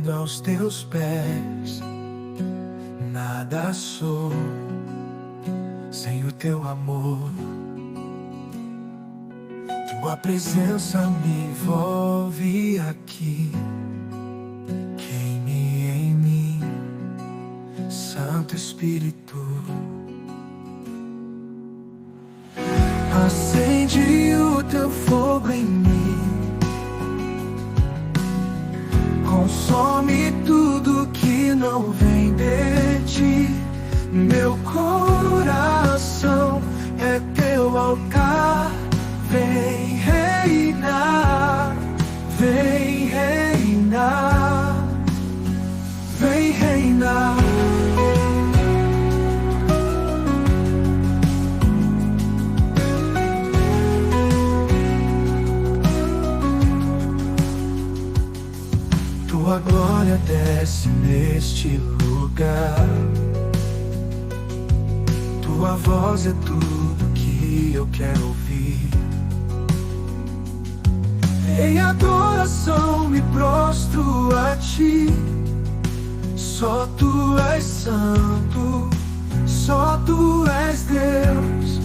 rendo aos teus pés. Nada sou sem o teu amor. Tua presença me envolve aqui. Queime em mim, Santo Espírito. Acende o teu fogo em mim. Consome tudo que não vem de ti. Meu coração é teu altar. Vem reinar, vem reinar, vem reinar. Tua glória desce neste lugar. Tua voz é tudo que eu quero ouvir. Em adoração me prostro a ti. Só tu és santo, só tu és Deus.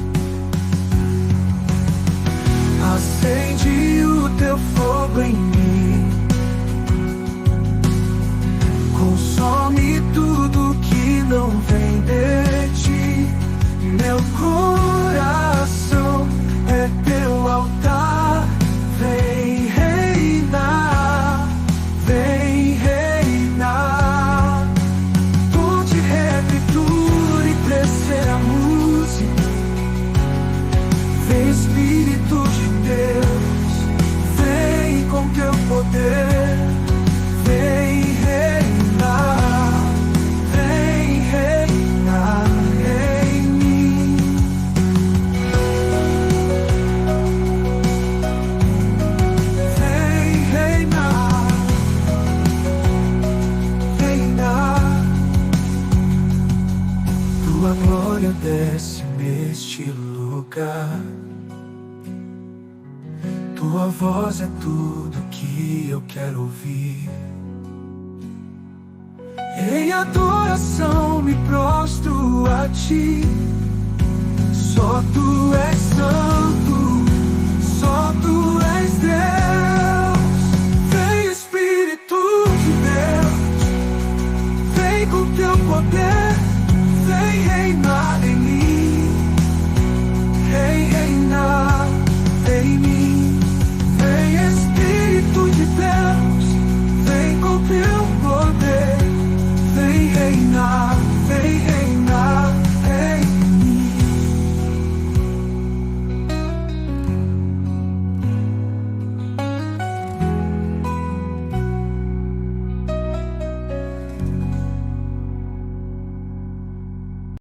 Acende o teu fogo em mim. Consome tudo que não vem de ti. Meu coração é teu altar. Vem reinar, vem reinar. Tom de repitura e crescer a música. Vem Espírito de Deus, vem com teu poder. Vem reinar, vem reinar em mim. Vem reinar, reinar. Tua glória desce neste lugar. Tua voz é tudo que eu quero ouvir. Em adoração me prostro a ti. Só tu és santo, só tu és Deus. Vem Espírito de Deus, vem com teu poder.